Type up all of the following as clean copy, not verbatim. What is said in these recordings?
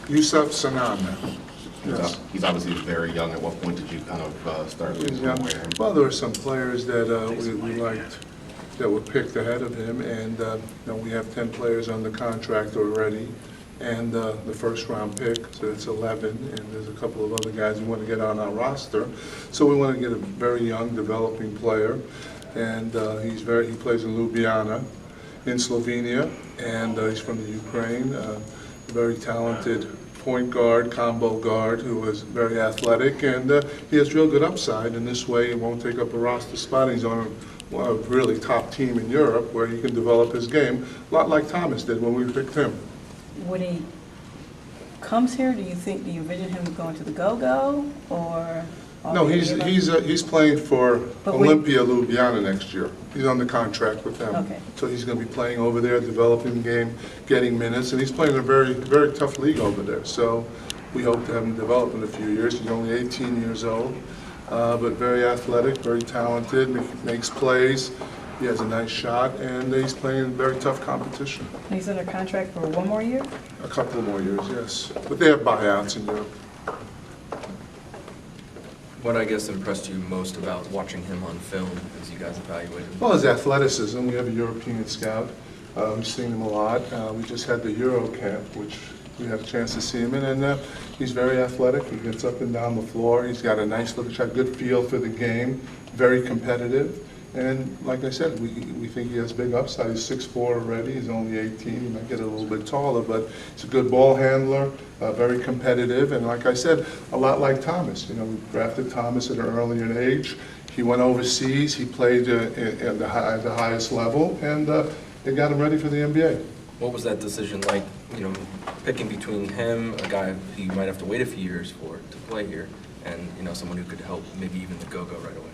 Issuf Sanon now. Yes. He's obviously very young. At what point did you kind of start He's losing young. away him? Well, there were some players that we liked that were picked ahead of him, and we have 10 players under contract already, and the first round pick, so it's 11, and there's a couple of other guys we want to get on our roster. So we want to get a very young, developing player, and he plays in Ljubljana in Slovenia, and he's from the Ukraine. Very talented point guard, combo guard, who is very athletic, and he has real good upside. In this way, he won't take up a roster spot. He's on a really top team in Europe where he can develop his game, a lot like Thomas did when we picked him. When he comes here, do you envision him going to the Go-Go, or? No, he's playing for Olympia Ljubljana next year. He's on the contract with them. Okay. So he's going to be playing over there, developing the game, getting minutes, and he's playing in a very, very tough league over there. So we hope to have him develop in a few years. He's only 18 years old, but very athletic, very talented, makes plays. He has a nice shot, and he's playing in very tough competition. He's under contract for one more year? A couple more years, yes. But they have buyouts in Europe. What, I guess, impressed you most about watching him on film as you guys evaluated him? Well, his athleticism. We have a European scout. We've seen him a lot. We just had the Euro camp, which we had a chance to see him in, and he's very athletic. He gets up and down the floor. He's got a nice looking shot, good feel for the game, very competitive. And like I said, we think he has big upside. He's 6'4" already. He's only 18. He might get a little bit taller, but he's a good ball handler, very competitive. And like I said, a lot like Thomas. We drafted Thomas at an earlier age. He went overseas. He played at the highest level, and it got him ready for the NBA. What was that decision like, picking between him, a guy who you might have to wait a few years for to play here, and someone who could help maybe even the Go-Go right away?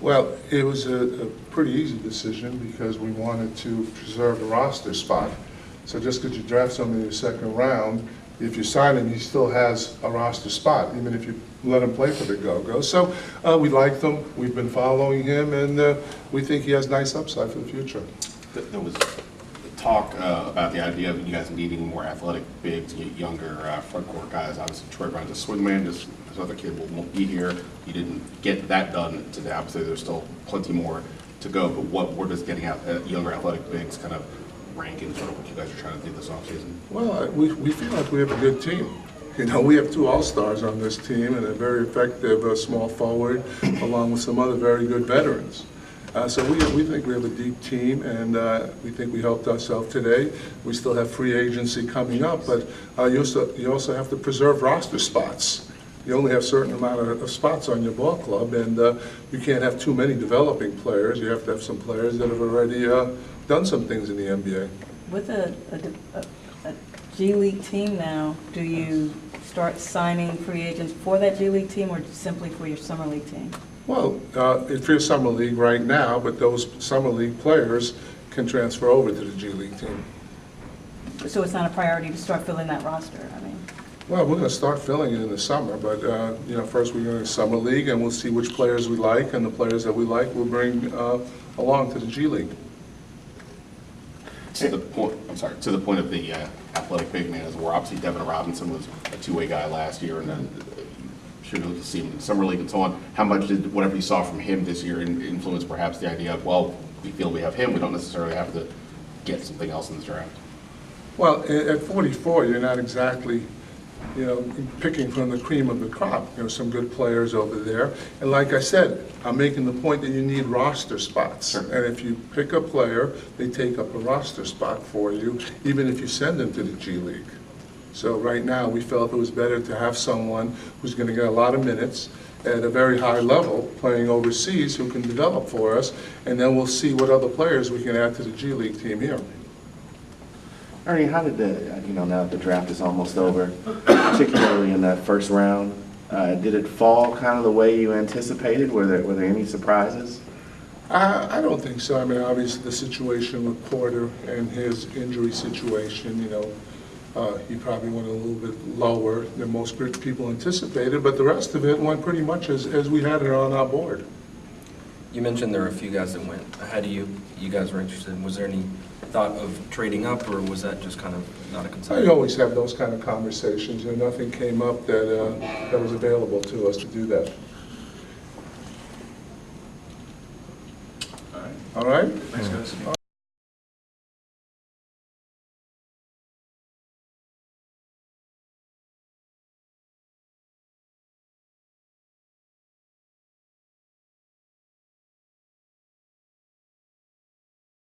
Well, it was a pretty easy decision because we wanted to preserve a roster spot. So just because you draft somebody in the second round, if you sign him, he still has a roster spot, even if you let him play for the Go-Go. So we liked him. We've been following him, and we think he has nice upside for the future. There was talk about the idea of you guys needing more athletic bigs, younger front court guys. Obviously, Troy Brown's a swingman. This other kid won't be here. You didn't get that done today. Obviously, there's still plenty more to go. But where does getting out younger athletic bigs kind of rank in sort of what you guys are trying to do this offseason? Well, we feel like we have a good team. We have 2 All-Stars on this team and a very effective small forward, along with some other very good veterans. So we think we have a deep team, and we think we helped ourselves today. We still have free agency coming up, but you also have to preserve roster spots. You only have a certain amount of spots on your ball club, and you can't have too many developing players. You have to have some players that have already done some things in the NBA. With a G League team now, do you start signing free agents for that G League team or simply for your Summer League team? Well, it's for your Summer League right now, but those Summer League players can transfer over to the G League team. So it's not a priority to start filling that roster? Well, we're going to start filling it in the summer, but first we're going to Summer League, and we'll see which players we like, and the players that we like we'll bring along to the G League. To the point of the athletic big man, as we're obviously Devin Robinson was a two-way guy last year, and then sure to see him in Summer League and so on. How much did whatever you saw from him this year influence perhaps the idea of, well, we feel we have him, we don't necessarily have to get something else in the draft? Well, at 44, you're not exactly picking from the cream of the crop. Some good players over there. And like I said, I'm making the point that you need roster spots. Sure. And if you pick a player, they take up a roster spot for you, even if you send them to the G League. So right now, we felt it was better to have someone who's going to get a lot of minutes at a very high level, playing overseas, who can develop for us, and then we'll see what other players we can add to the G League team here. Ernie, how did now that the draft is almost over, particularly in that first round, did it fall kind of the way you anticipated? Were there any surprises? I don't think so. I mean, obviously the situation with Porter and his injury situation, he probably went a little bit lower than most people anticipated, but the rest of it went pretty much as we had it on our board. You mentioned there were a few guys that went ahead of you. You guys were interested. Was there any thought of trading up, or was that just kind of not a I concern? always have those kind of conversations, and nothing came up that was available to us to do that. All right. All right? Thanks, guys. All